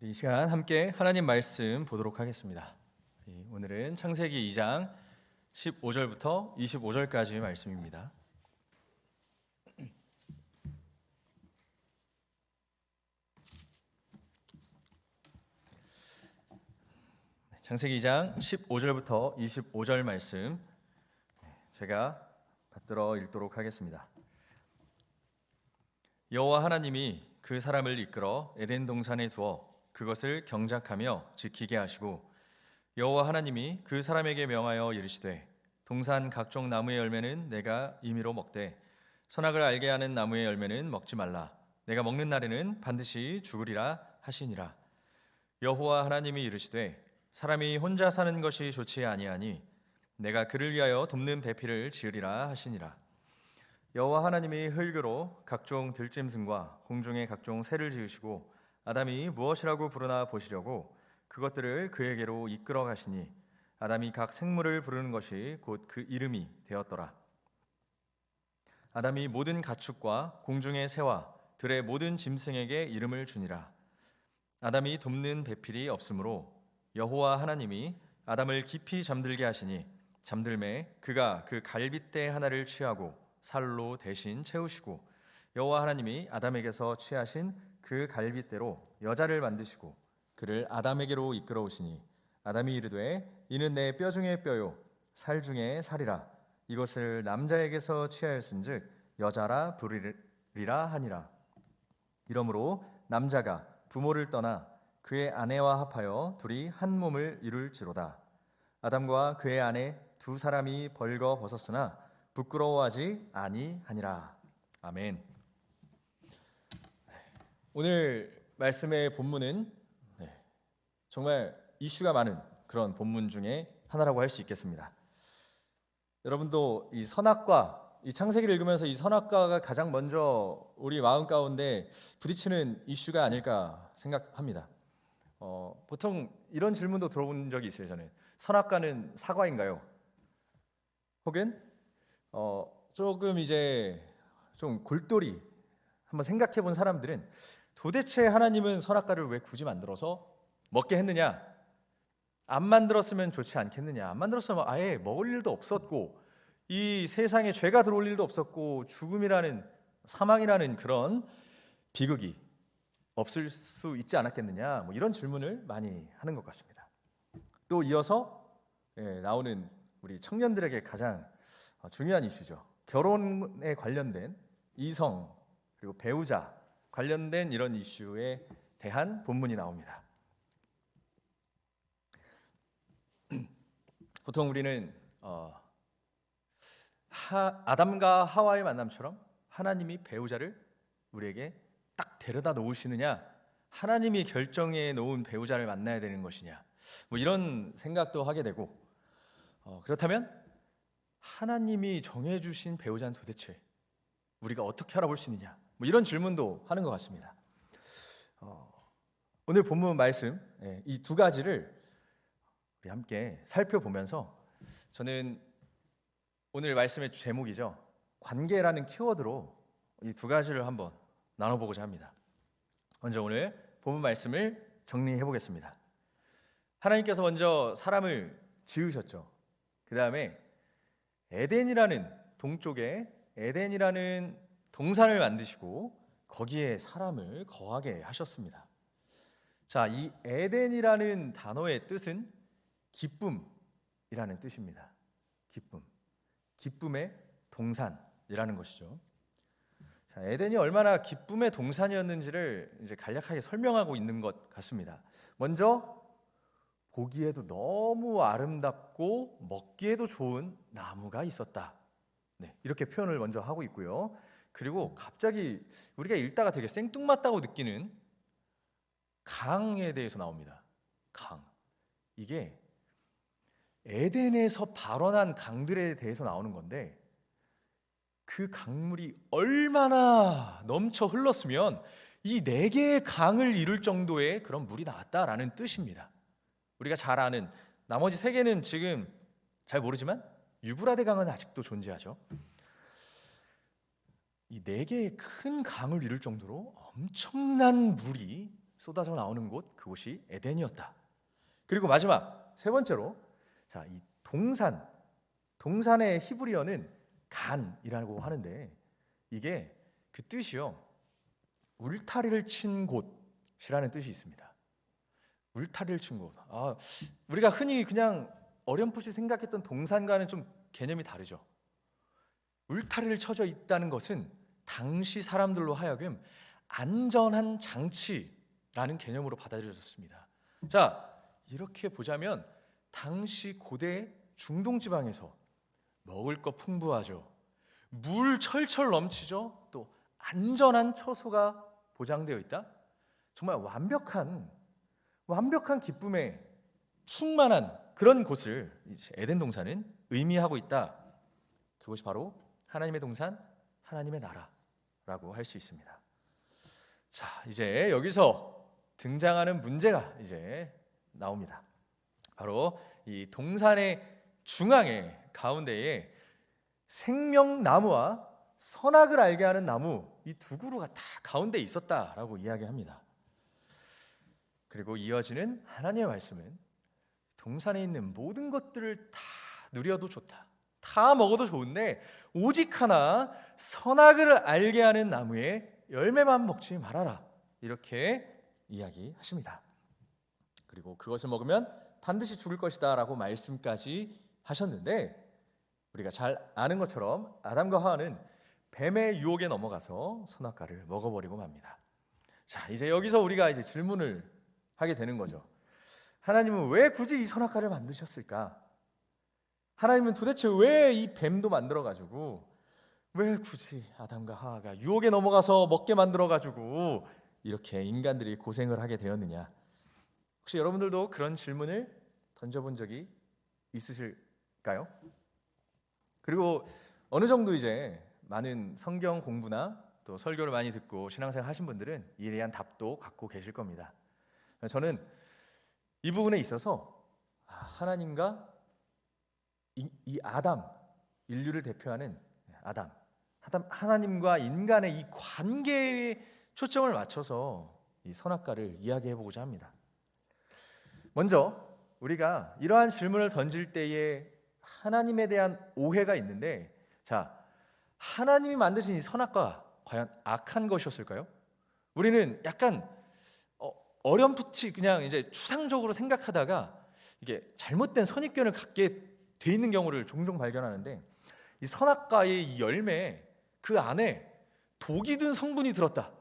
이 시간 함께 하나님 말씀 보도록 하겠습니다. 오늘은 창세기 2장 15절부터 25절까지 말씀입니다. 창세기 2장 15절부터 25절 말씀 제가 받들어 읽도록 하겠습니다. 여호와 하나님이 그 사람을 이끌어 에덴 동산에 두어 그것을 경작하며 지키게 하시고 여호와 하나님이 그 사람에게 명하여 이르시되 동산 각종 나무의 열매는 내가 임의로 먹되 선악을 알게 하는 나무의 열매는 먹지 말라. 내가 먹는 날에는 반드시 죽으리라 하시니라. 여호와 하나님이 이르시되 사람이 혼자 사는 것이 좋지 아니하니 내가 그를 위하여 돕는 배필을 지으리라 하시니라. 여호와 하나님이 흙으로 각종 들짐승과 공중의 각종 새를 지으시고 아담이 무엇이라고 부르나 보시려고 그것들을 그에게로 이끌어 가시니 아담이 각 생물을 부르는 것이 곧 그 이름이 되었더라. 아담이 모든 가축과 공중의 새와 들의 모든 짐승에게 이름을 주니라. 아담이 돕는 배필이 없으므로 여호와 하나님이 아담을 깊이 잠들게 하시니 잠들매 그가 그 갈빗대 하나를 취하고 살로 대신 채우시고 여호와 하나님이 아담에게서 취하신 그 갈빗대로 여자를 만드시고 그를 아담에게로 이끌어 오시니 아담이 이르되 이는 내 뼈 중에 뼈요 살 중에 살이라. 이것을 남자에게서 취하였은즉 여자라 부르리라 하니라. 이러므로 남자가 부모를 떠나 그의 아내와 합하여 둘이 한 몸을 이룰지로다. 아담과 그의 아내 두 사람이 벌거 벗었으나 부끄러워하지 아니하니라. 아멘. 오늘 말씀의 본문은 정말 이슈가 많은 그런 본문 중에 하나라고 할 수 있겠습니다. 여러분도 이 선악과, 이 창세기를 읽으면서 이 선악과가 가장 먼저 우리 마음 가운데 부딪히는 이슈가 아닐까 생각합니다. 보통 이런 질문도 들어본 적이 있어요. 저는 선악과는 사과인가요? 혹은 조금 이제 좀 골똘히 한번 생각해 본 사람들은 도대체 하나님은 선악과를 왜 굳이 만들어서 먹게 했느냐? 안 만들었으면 좋지 않겠느냐? 안 만들었으면 아예 먹을 일도 없었고 이 세상에 죄가 들어올 일도 없었고 죽음이라는 사망이라는 그런 비극이 없을 수 있지 않았겠느냐? 뭐 이런 질문을 많이 하는 것 같습니다. 또 이어서 나오는 우리 청년들에게 가장 중요한 이슈죠. 결혼에 관련된 이성 그리고 배우자 관련된 이런 이슈에 대한 본문이 나옵니다. 보통 우리는 아담과 하와의 만남처럼 하나님이 배우자를 우리에게 딱 데려다 놓으시느냐, 하나님이 결정해 놓은 배우자를 만나야 되는 것이냐, 뭐 이런 생각도 하게 되고, 그렇다면 하나님이 정해주신 배우자는 도대체 우리가 어떻게 알아볼 수 있느냐, 뭐 이런 질문도 하는 것 같습니다. 오늘 본문 말씀 이 두 가지를 우리 함께 살펴보면서 저는 오늘 말씀의 제목이죠. 관계라는 키워드로 이 두 가지를 한번 나눠보고자 합니다. 먼저 오늘 본문 말씀을 정리해 보겠습니다. 하나님께서 먼저 사람을 지으셨죠. 그 다음에 에덴이라는 동쪽에 에덴이라는 동산을 만드시고 거기에 사람을 거하게 하셨습니다. 자, 이 에덴이라는 단어의 뜻은 기쁨이라는 뜻입니다. 기쁨의 동산이라는 것이죠. 자, 에덴이 얼마나 기쁨의 동산이었는지를 이제 간략하게 설명하고 있는 것 같습니다. 먼저 보기에도 너무 아름답고 먹기에도 좋은 나무가 있었다. 이렇게 표현을 먼저 하고 있고요. 그리고 갑자기 우리가 읽다가 되게 생뚱맞다고 느끼는 강에 대해서 나옵니다. 강. 이게 에덴에서 발원한 강들에 대해서 나오는 건데 그 강물이 얼마나 넘쳐 흘렀으면 이 4개의 강을 이룰 정도의 그런 물이 나왔다라는 뜻입니다. 우리가 잘 아는 나머지 3개는 지금 잘 모르지만 유브라데 강은 아직도 존재하죠. 이 4개의 큰 강을 이룰 정도로 엄청난 물이 쏟아져 나오는 곳, 그곳이 에덴이었다. 그리고 마지막 세 번째로, 자, 이 동산의 히브리어는 간이라고 하는데, 이게 그 뜻이요, 울타리를 친 곳이라는 뜻이 있습니다. 울타리를 친 곳. 우리가 흔히 그냥 어렴풋이 생각했던 동산과는 좀 개념이 다르죠. 울타리를 쳐져 있다는 것은 당시 사람들로 하여금 안전한 장치라는 개념으로 받아들여졌습니다. 자, 이렇게 보자면 당시 고대 중동 지방에서 먹을 것 풍부하죠. 물 철철 넘치죠. 또 안전한 처소가 보장되어 있다. 정말 완벽한 기쁨에 충만한 그런 곳을 에덴 동산은 의미하고 있다. 그것이 바로 하나님의 동산, 하나님의 나라라고 할 수 있습니다. 자, 이제 여기서 등장하는 문제가 이제 나옵니다. 바로 이 동산의 중앙에 가운데에 생명나무와 선악을 알게 하는 나무, 이 두 그루가 다 가운데 있었다라고 이야기합니다. 그리고 이어지는 하나님의 말씀은 동산에 있는 모든 것들을 다 누려도 좋다, 다 먹어도 좋은데 오직 하나 선악을 알게 하는 나무의 열매만 먹지 말아라, 이렇게 이야기하십니다. 그리고 그것을 먹으면 반드시 죽을 것이다 라고 말씀까지 하셨는데, 우리가 잘 아는 것처럼 아담과 하와는 뱀의 유혹에 넘어가서 선악과를 먹어버리고 맙니다. 자, 이제 여기서 우리가 이제 질문을 하게 되는 거죠. 하나님은 왜 굳이 이 선악과를 만드셨을까? 하나님은 도대체 왜 이 뱀도 만들어가지고, 왜 굳이 아담과 하와가 유혹에 넘어가서 먹게 만들어가지고 이렇게 인간들이 고생을 하게 되었느냐? 혹시 여러분들도 그런 질문을 던져본 적이 있으실까요? 그리고 어느 정도 이제 많은 성경 공부나 또 설교를 많이 듣고 신앙생활 하신 분들은 이에 대한 답도 갖고 계실 겁니다. 저는 이 부분에 있어서 하나님과 이 아담, 인류를 대표하는 아담, 하나님과 인간의 이 관계에 초점을 맞춰서 이 선악과를 이야기해보고자 합니다. 먼저 우리가 이러한 질문을 던질 때에 하나님에 대한 오해가 있는데, 자, 하나님이 만드신 이 선악과 과연 악한 것이었을까요? 우리는 약간 어렴풋이 그냥 이제 추상적으로 생각하다가 이게 잘못된 선입견을 갖게 돼 있는 경우를 종종 발견하는데, 이 선악과의 이 열매에 그 안에 독이 든 성분이 들었다,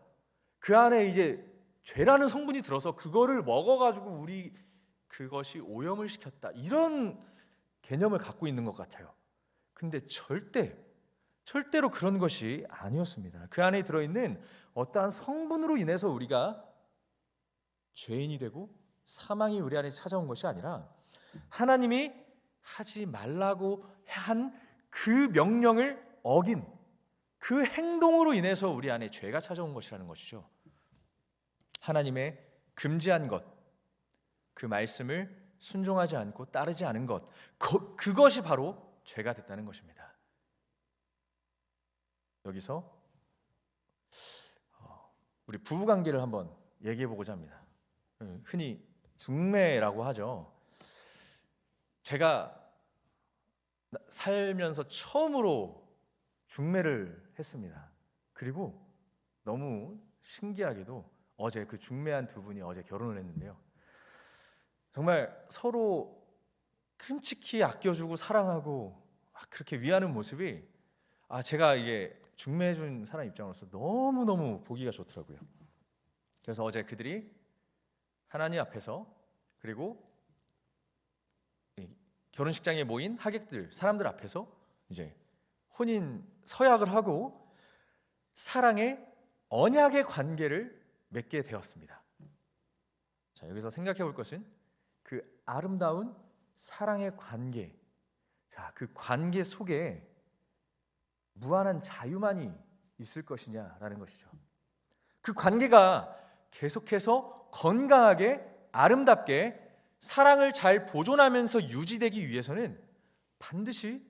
그 안에 이제 죄라는 성분이 들어서 그거를 먹어가지고 그것이 오염을 시켰다, 이런 개념을 갖고 있는 것 같아요. 근데 절대로 그런 것이 아니었습니다. 그 안에 들어있는 어떠한 성분으로 인해서 우리가 죄인이 되고 사망이 우리 안에 찾아온 것이 아니라, 하나님이 하지 말라고 한 그 명령을 어긴 그 행동으로 인해서 우리 안에 죄가 찾아온 것이라는 것이죠. 하나님의 금지한 것, 그 말씀을 순종하지 않고 따르지 않은 것, 그것이 바로 죄가 됐다는 것입니다. 여기서 우리 부부관계를 한번 얘기해보고자 합니다. 흔히 중매라고 하죠. 제가 살면서 처음으로 중매를 했습니다. 그리고 너무 신기하게도 어제 그 중매한 두 분이 어제 결혼을 했는데요, 정말 서로 끔찍히 아껴주고 사랑하고 그렇게 위하는 모습이, 제가 이게 중매해준 사람 입장으로서 너무너무 보기가 좋더라고요. 그래서 어제 그들이 하나님 앞에서, 그리고 결혼식장에 모인 하객들, 사람들 앞에서 이제 혼인 서약을 하고 사랑의 언약의 관계를 맺게 되었습니다. 자, 여기서 생각해 볼 것은 그 아름다운 사랑의 관계, 자, 그 관계 속에 무한한 자유만이 있을 것이냐라는 것이죠. 그 관계가 계속해서 건강하게 아름답게 사랑을 잘 보존하면서 유지되기 위해서는 반드시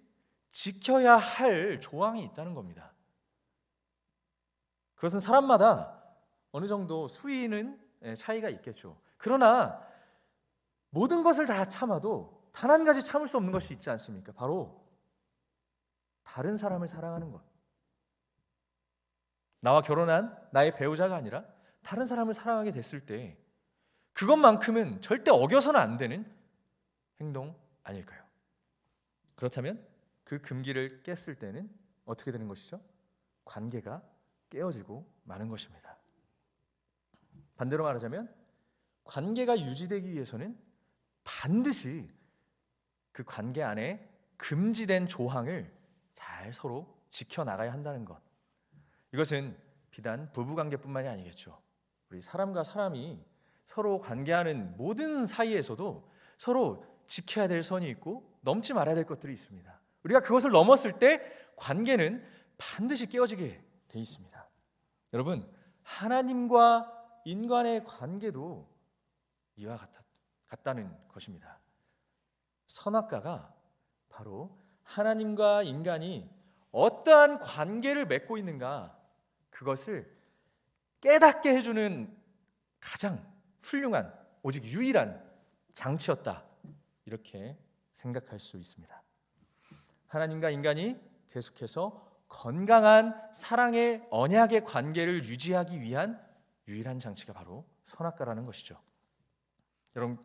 지켜야 할 조항이 있다는 겁니다. 그것은 사람마다 어느 정도 수위는 차이가 있겠죠. 그러나 모든 것을 다 참아도 단 한 가지 참을 수 없는 것이 있지 않습니까? 바로 다른 사람을 사랑하는 것. 나와 결혼한 나의 배우자가 아니라 다른 사람을 사랑하게 됐을 때 그것만큼은 절대 어겨서는 안 되는 행동 아닐까요? 그렇다면 그 금기를 깼을 때는 어떻게 되는 것이죠? 관계가 깨어지고 마는 것입니다. 반대로 말하자면 관계가 유지되기 위해서는 반드시 그 관계 안에 금지된 조항을 잘 서로 지켜나가야 한다는 것. 이것은 비단 부부관계뿐만이 아니겠죠. 우리 사람과 사람이 서로 관계하는 모든 사이에서도 서로 지켜야 될 선이 있고 넘지 말아야 될 것들이 있습니다. 우리가 그것을 넘었을 때 관계는 반드시 깨어지게 돼 있습니다. 여러분, 하나님과 인간의 관계도 이와 같다는 것입니다. 선악과가 바로 하나님과 인간이 어떠한 관계를 맺고 있는가, 그것을 깨닫게 해주는 가장 훌륭한, 오직 유일한 장치였다, 이렇게 생각할 수 있습니다. 하나님과 인간이 계속해서 건강한 사랑의 언약의 관계를 유지하기 위한 유일한 장치가 바로 선악과라는 것이죠. 여러분,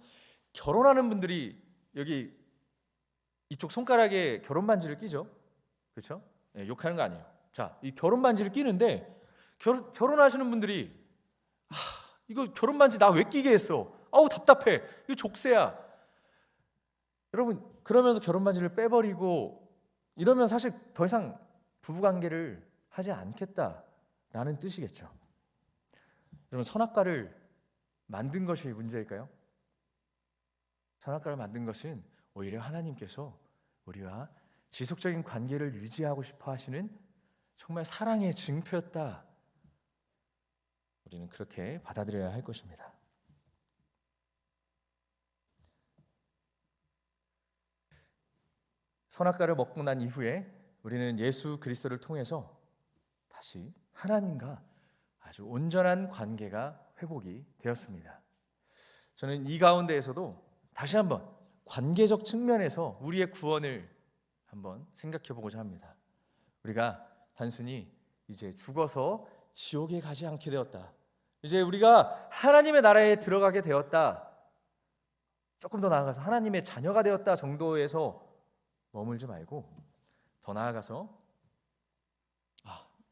결혼하는 분들이 여기 이쪽 손가락에 결혼 반지를 끼죠, 그렇죠? 욕하는 거 아니에요. 자, 이 결혼 반지를 끼는데 결혼하시는 분들이 이거 결혼 반지 나 왜 끼게 했어? 아우 답답해. 이거 족쇄야. 여러분, 그러면서 결혼 반지를 빼버리고 이러면 사실 더 이상 부부관계를 하지 않겠다라는 뜻이겠죠. 여러분, 선악과를 만든 것이 문제일까요? 선악과를 만든 것은 오히려 하나님께서 우리와 지속적인 관계를 유지하고 싶어 하시는 정말 사랑의 증표였다. 우리는 그렇게 받아들여야 할 것입니다. 선악과를 먹고 난 이후에 우리는 예수 그리스도를 통해서 다시 하나님과 아주 온전한 관계가 회복이 되었습니다. 저는 이 가운데에서도 다시 한번 관계적 측면에서 우리의 구원을 한번 생각해 보고자 합니다. 우리가 단순히 이제 죽어서 지옥에 가지 않게 되었다, 이제 우리가 하나님의 나라에 들어가게 되었다, 조금 더 나아가서 하나님의 자녀가 되었다 정도에서 머물지 말고 더 나아가서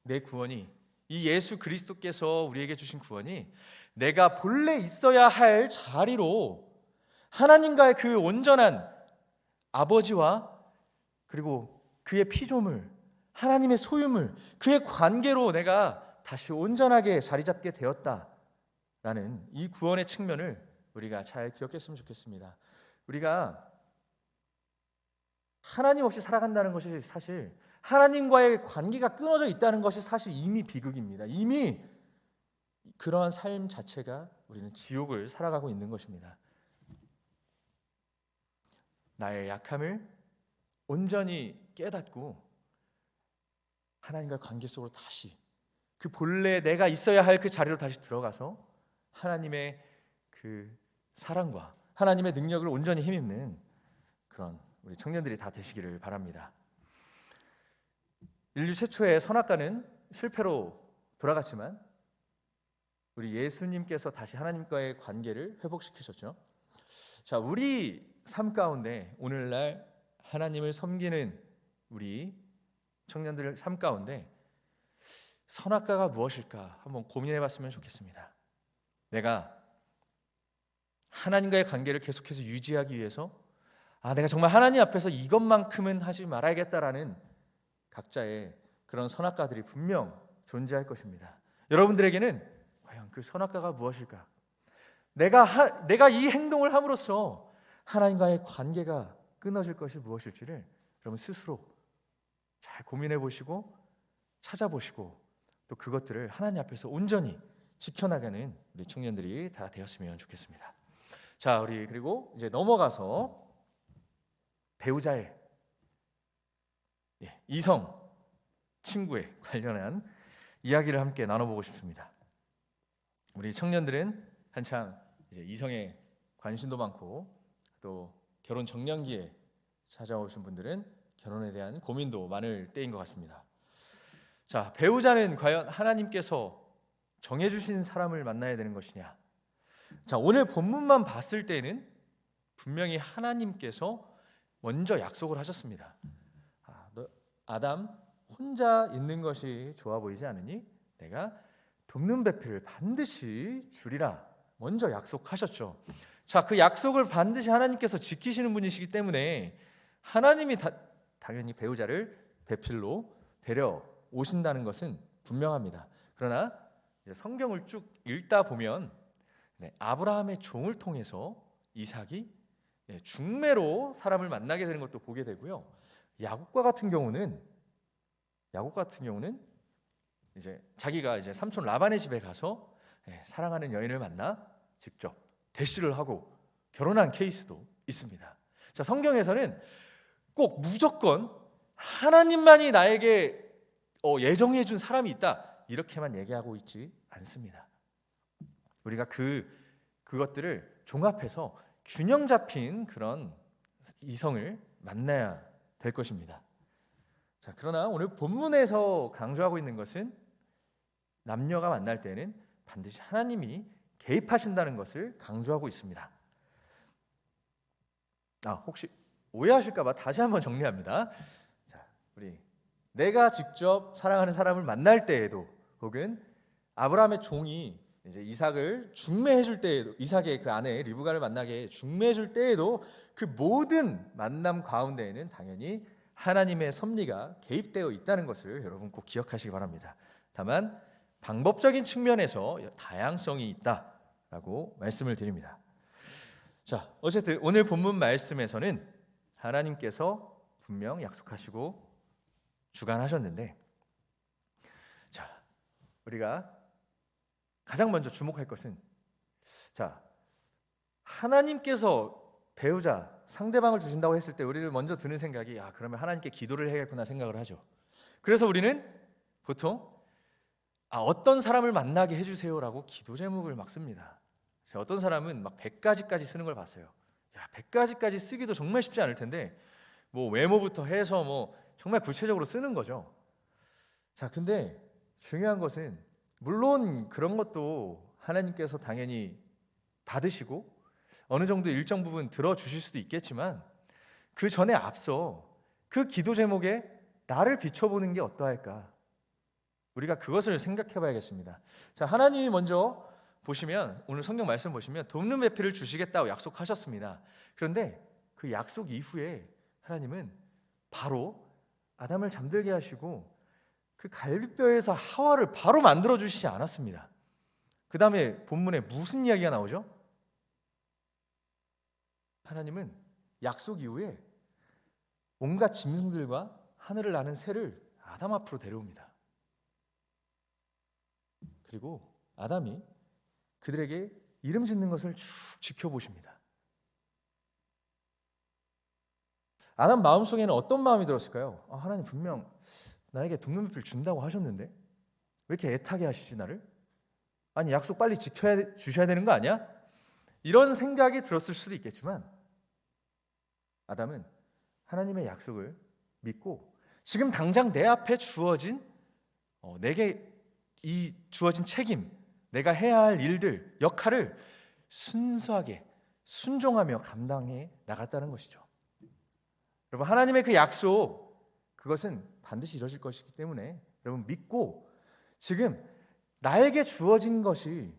내 구원이, 이 예수 그리스도께서 우리에게 주신 구원이 내가 본래 있어야 할 자리로 하나님과의 그 온전한 아버지와 그리고 그의 피조물, 하나님의 소유물, 그의 관계로 내가 다시 온전하게 자리 잡게 되었다라는 이 구원의 측면을 우리가 잘 기억했으면 좋겠습니다. 우리가 하나님 없이 살아간다는 것이 사실 하나님과의 관계가 끊어져 있다는 것이 사실 이미 비극입니다. 이미 그러한 삶 자체가 우리는 지옥을 살아가고 있는 것입니다. 나의 약함을 온전히 깨닫고 하나님과 관계 속으로 다시 그 본래 내가 있어야 할 그 자리로 다시 들어가서 하나님의 그 사랑과 하나님의 능력을 온전히 힘입는 그런 우리 청년들이 다 되시기를 바랍니다. 인류 최초의 선악과는 실패로 돌아갔지만 우리 예수님께서 다시 하나님과의 관계를 회복시키셨죠. 자, 우리 삶 가운데 오늘날 하나님을 섬기는 우리 청년들의 삶 가운데 선악과가 무엇일까 한번 고민해 봤으면 좋겠습니다. 내가 하나님과의 관계를 계속해서 유지하기 위해서 내가 정말 하나님 앞에서 이것만큼은 하지 말아야겠다라는 각자의 그런 선악과들이 분명 존재할 것입니다. 여러분들에게는 과연 그 선악과가 무엇일까? 내가 이 행동을 함으로써 하나님과의 관계가 끊어질 것이 무엇일지를 여러분 스스로 잘 고민해 보시고 찾아보시고 또 그것들을 하나님 앞에서 온전히 지켜나가는 우리 청년들이 다 되었으면 좋겠습니다. 자, 우리 그리고 이제 넘어가서 배우자의 이성 친구에 관련한 이야기를 함께 나눠보고 싶습니다. 우리 청년들은 한창 이제 이성에 관심도 많고 또 결혼 정년기에 찾아오신 분들은 결혼에 대한 고민도 많을 때인 것 같습니다. 자, 배우자는 과연 하나님께서 정해주신 사람을 만나야 되는 것이냐? 자, 오늘 본문만 봤을 때는 분명히 하나님께서 먼저 약속을 하셨습니다. 너 아담 혼자 있는 것이 좋아 보이지 않으니 내가 돕는 배필을 반드시 주리라 먼저 약속하셨죠. 자, 그 약속을 반드시 하나님께서 지키시는 분이시기 때문에 하나님이 당연히 배우자를 배필로 데려오신다는 것은 분명합니다. 그러나 성경을 쭉 읽다 보면 아브라함의 종을 통해서 이삭이 중매로 사람을 만나게 되는 것도 보게 되고요. 야곱과 같은 경우는 이제 자기가 이제 삼촌 라반의 집에 가서 사랑하는 여인을 만나 직접 대시를 하고 결혼한 케이스도 있습니다. 자, 성경에서는 꼭 무조건 하나님만이 나에게 예정해 준 사람이 있다 이렇게만 얘기하고 있지 않습니다. 우리가 그것들을 종합해서 균형 잡힌 그런 이성을 만나야 될 것입니다. 자, 그러나 오늘 본문에서 강조하고 있는 것은 남녀가 만날 때는 반드시 하나님이 개입하신다는 것을 강조하고 있습니다. 혹시 오해하실까 봐 다시 한번 정리합니다. 자, 우리 내가 직접 사랑하는 사람을 만날 때에도 혹은 아브라함의 종이 이제 이삭을 중매해 줄 때에도 이삭의 그 아내 리브가를 만나게 중매해 줄 때에도 그 모든 만남 가운데에는 당연히 하나님의 섭리가 개입되어 있다는 것을 여러분 꼭 기억하시기 바랍니다. 다만 방법적인 측면에서 다양성이 있다라고 말씀을 드립니다. 자, 어쨌든 오늘 본문 말씀에서는 하나님께서 분명 약속하시고 주관하셨는데, 자, 우리가 가장 먼저 주목할 것은, 자, 하나님께서 배우자 상대방을 주신다고 했을 때 우리를 먼저 드는 생각이 그러면 하나님께 기도를 해야겠구나 생각을 하죠. 그래서 우리는 보통 어떤 사람을 만나게 해주세요라고 기도 제목을 막 씁니다. 어떤 사람은 막 100가지까지 쓰는 걸 봤어요. 100가지까지 쓰기도 정말 쉽지 않을 텐데 뭐 외모부터 해서 뭐 정말 구체적으로 쓰는 거죠. 자, 근데 중요한 것은 물론 그런 것도 하나님께서 당연히 받으시고 어느 정도 일정 부분 들어주실 수도 있겠지만 그 전에 앞서 그 기도 제목에 나를 비춰보는 게 어떠할까? 우리가 그것을 생각해 봐야겠습니다. 자, 하나님이 먼저 보시면 오늘 성경 말씀 보시면 돕는 배필을 주시겠다고 약속하셨습니다. 그런데 그 약속 이후에 하나님은 바로 아담을 잠들게 하시고 그 갈비뼈에서 하와를 바로 만들어 주시지 않았습니다. 그 다음에 본문에 무슨 이야기가 나오죠? 하나님은 약속 이후에 온갖 짐승들과 하늘을 나는 새를 아담 앞으로 데려옵니다. 그리고 아담이 그들에게 이름 짓는 것을 쭉 지켜보십니다. 아담 마음속에는 어떤 마음이 들었을까요? 하나님 분명 나에게 돕는 배필 준다고 하셨는데 왜 이렇게 애타게 하시지 나를? 아니 약속 빨리 주셔야 되는 거 아니야? 이런 생각이 들었을 수도 있겠지만 아담은 하나님의 약속을 믿고 지금 당장 내 앞에 주어진 내게 이 주어진 책임, 내가 해야 할 일들, 역할을 순수하게 순종하며 감당해 나갔다는 것이죠. 여러분, 하나님의 그 약속, 그것은 반드시 이루어질 것이기 때문에 여러분 믿고 지금 나에게 주어진 것이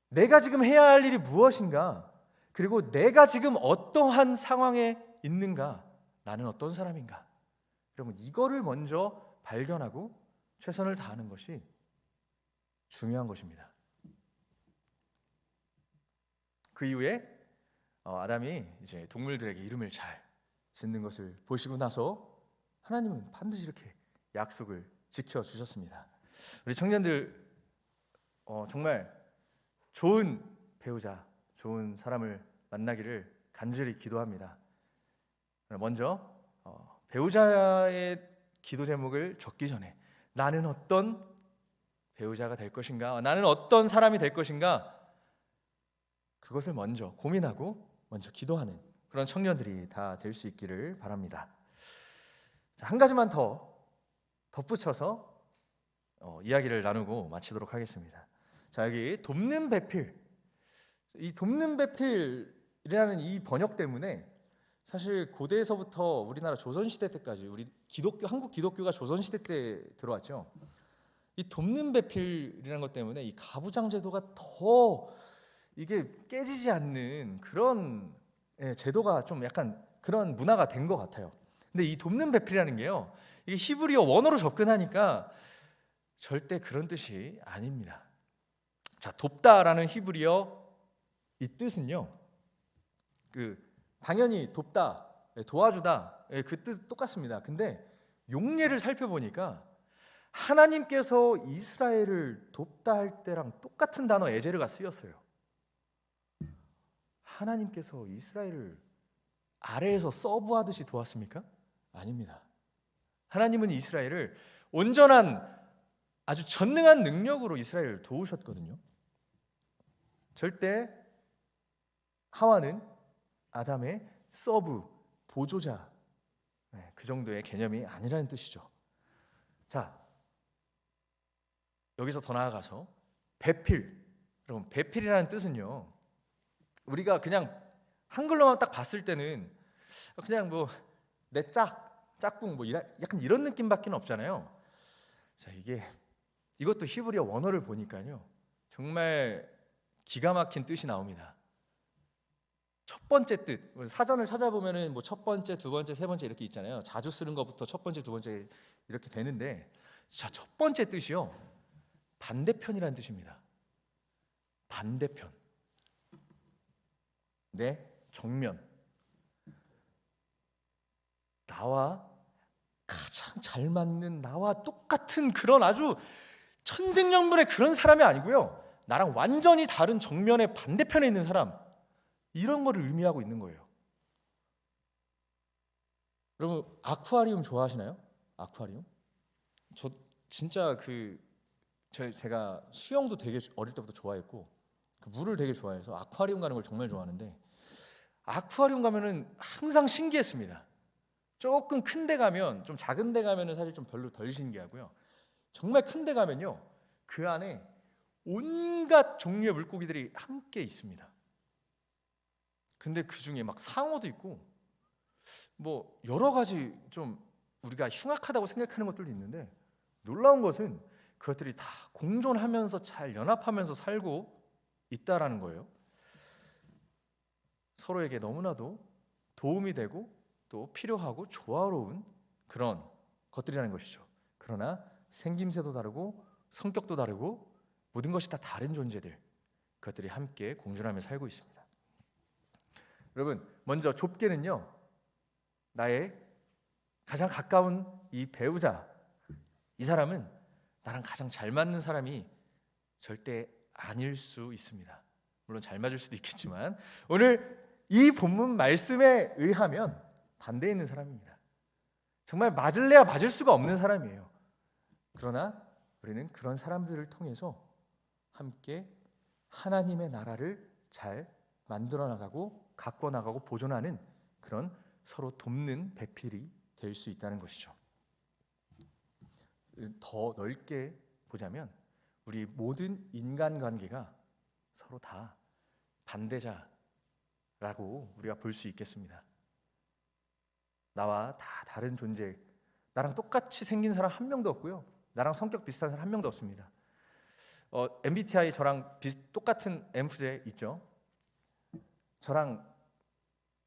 내가 지금 해야 할 일이 무엇인가, 그리고 내가 지금 어떠한 상황에 있는가, 나는 어떤 사람인가, 여러분 이거를 먼저 발견하고 최선을 다하는 것이 중요한 것입니다. 그 이후에 아담이 이제 동물들에게 이름을 잘 짓는 것을 보시고 나서 하나님은 반드시 이렇게 약속을 지켜주셨습니다. 우리 청년들 정말 좋은 배우자, 좋은 사람을 만나기를 간절히 기도합니다. 먼저 배우자의 기도 제목을 적기 전에 나는 어떤 배우자가 될 것인가, 나는 어떤 사람이 될 것인가, 그것을 먼저 고민하고 먼저 기도하는 그런 청년들이 다 될 수 있기를 바랍니다. 자, 한 가지만 더 덧붙여서 이야기를 나누고 마치도록 하겠습니다. 자, 여기 돕는 배필, 이 돕는 배필이라는 이 번역 때문에 사실 고대에서부터 우리나라 조선시대 때까지 우리 한국 기독교가 조선시대 때 들어왔죠. 이 돕는 배필이라는 것 때문에 이 가부장 제도가 더 이게 깨지지 않는 그런 제도가 좀 약간 그런 문화가 된 것 같아요. 근데 이 돕는 배필이라는 게요, 이게 히브리어 원어로 접근하니까 절대 그런 뜻이 아닙니다. 자, 돕다라는 히브리어 이 뜻은요, 당연히 돕다, 도와주다, 그 뜻 똑같습니다. 근데 용례를 살펴보니까 하나님께서 이스라엘을 돕다 할 때랑 똑같은 단어 에제르가 쓰였어요. 하나님께서 이스라엘을 아래에서 서브하듯이 도왔습니까? 아닙니다. 하나님은 이스라엘을 온전한 아주 전능한 능력으로 이스라엘을 도우셨거든요. 절대 하와는 아담의 서브, 보조자, 그 정도의 개념이 아니라는 뜻이죠. 자, 여기서 더 나아가서 배필, 여러분 배필이라는 뜻은요, 우리가 그냥 한글로만 딱 봤을 때는 그냥 뭐 내 짝꿍 뭐 약간 이런 느낌밖에 없잖아요. 자, 이것도 히브리어 원어를 보니까요, 정말 기가 막힌 뜻이 나옵니다. 첫 번째 뜻, 사전을 찾아보면은 뭐 첫 번째, 두 번째, 세 번째 이렇게 있잖아요. 자주 쓰는 것부터 첫 번째, 두 번째 이렇게 되는데, 자, 첫 번째 뜻이요, 반대편이라는 뜻입니다. 반대편. 내 정면. 나와 가장 잘 맞는, 나와 똑같은 그런 아주 천생연분의 그런 사람이 아니고요, 나랑 완전히 다른 정면의 반대편에 있는 사람, 이런 거를 의미하고 있는 거예요. 여러분 아쿠아리움 좋아하시나요? 아쿠아리움? 저 진짜 제가 수영도 되게 어릴 때부터 좋아했고 그 물을 되게 좋아해서 아쿠아리움 가는 걸 정말 좋아하는데, 아쿠아리움 가면은 항상 신기했습니다. 조금 큰 데 가면, 좀 작은 데 가면은 사실 좀 별로 덜 신기하고요, 정말 큰 데 가면요, 그 안에 온갖 종류의 물고기들이 함께 있습니다. 근데 그 중에 막 상어도 있고 뭐 여러 가지 좀 우리가 흉악하다고 생각하는 것들도 있는데, 놀라운 것은 그것들이 다 공존하면서 잘 연합하면서 살고 있다라는 거예요. 서로에게 너무나도 도움이 되고 또 필요하고 조화로운 그런 것들이라는 것이죠. 그러나 생김새도 다르고 성격도 다르고 모든 것이 다 다른 존재들, 그것들이 함께 공존하며 살고 있습니다. 여러분, 먼저 좁게는요, 나의 가장 가까운 이 배우자, 이 사람은 나랑 가장 잘 맞는 사람이 절대 아닐 수 있습니다. 물론 잘 맞을 수도 있겠지만 오늘 이 본문 말씀에 의하면 반대에 있는 사람입니다. 정말 맞을래야 맞을 수가 없는 사람이에요. 그러나 우리는 그런 사람들을 통해서 함께 하나님의 나라를 잘 만들어 나가고 가꿔 나가고 보존하는 그런 서로 돕는 배필이 될 수 있다는 것이죠. 더 넓게 보자면 우리 모든 인간관계가 서로 다 반대자라고 우리가 볼 수 있겠습니다. 나와 다 다른 존재, 나랑 똑같이 생긴 사람 한 명도 없고요, 나랑 성격 비슷한 사람 한 명도 없습니다. MBTI 저랑 똑같은 엠프제 있죠. 저랑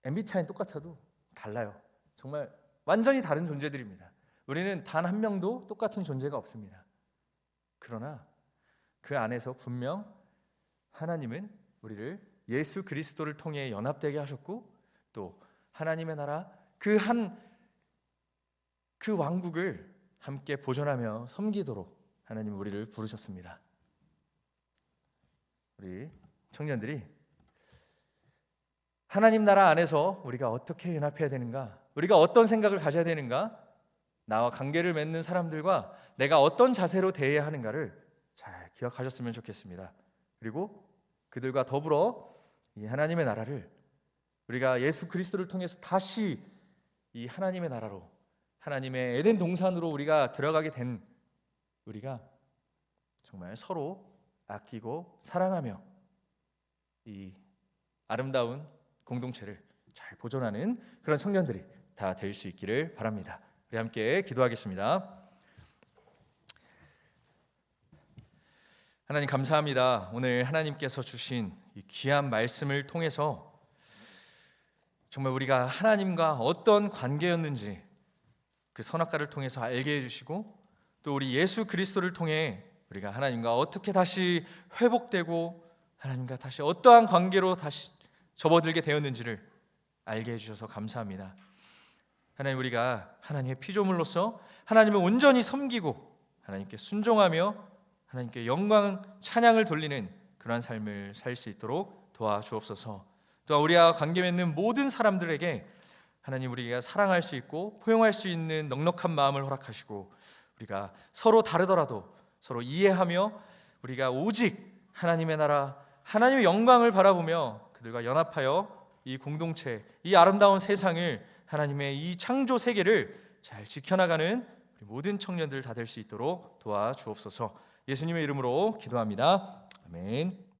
MBTI는 똑같아도 달라요. 정말 완전히 다른 존재들입니다. 우리는 단 한 명도 똑같은 존재가 없습니다. 그러나 그 안에서 분명 하나님은 우리를 예수 그리스도를 통해 연합되게 하셨고, 또 하나님의 나라 그 왕국을 함께 보존하며 섬기도록 하나님 우리를 부르셨습니다. 우리 청년들이 하나님 나라 안에서 우리가 어떻게 연합해야 되는가, 우리가 어떤 생각을 가져야 되는가, 나와 관계를 맺는 사람들과 내가 어떤 자세로 대해야 하는가를 잘 기억하셨으면 좋겠습니다. 그리고 그들과 더불어 이 하나님의 나라를 우리가 예수 그리스도를 통해서 다시 이 하나님의 나라로, 하나님의 에덴 동산으로 우리가 들어가게 된 우리가 정말 서로 아끼고 사랑하며 이 아름다운 공동체를 잘 보존하는 그런 청년들이 다 될 수 있기를 바랍니다. 우리 함께 기도하겠습니다. 하나님 감사합니다. 오늘 하나님께서 주신 이 귀한 말씀을 통해서 정말 우리가 하나님과 어떤 관계였는지 그 선악과를 통해서 알게 해주시고, 또 우리 예수 그리스도를 통해 우리가 하나님과 어떻게 다시 회복되고 하나님과 다시 어떠한 관계로 다시 접어들게 되었는지를 알게 해주셔서 감사합니다. 하나님, 우리가 하나님의 피조물로서 하나님을 온전히 섬기고 하나님께 순종하며 하나님께 영광 찬양을 돌리는 그러한 삶을 살 수 있도록 도와주옵소서. 또 우리와 관계 맺는 모든 사람들에게 하나님, 우리가 사랑할 수 있고 포용할 수 있는 넉넉한 마음을 허락하시고, 우리가 서로 다르더라도 서로 이해하며 우리가 오직 하나님의 나라, 하나님의 영광을 바라보며 그들과 연합하여 이 공동체, 이 아름다운 세상을, 하나님의 이 창조 세계를 잘 지켜나가는 우리 모든 청년들 다 될 수 있도록 도와주옵소서. 예수님의 이름으로 기도합니다. 아멘.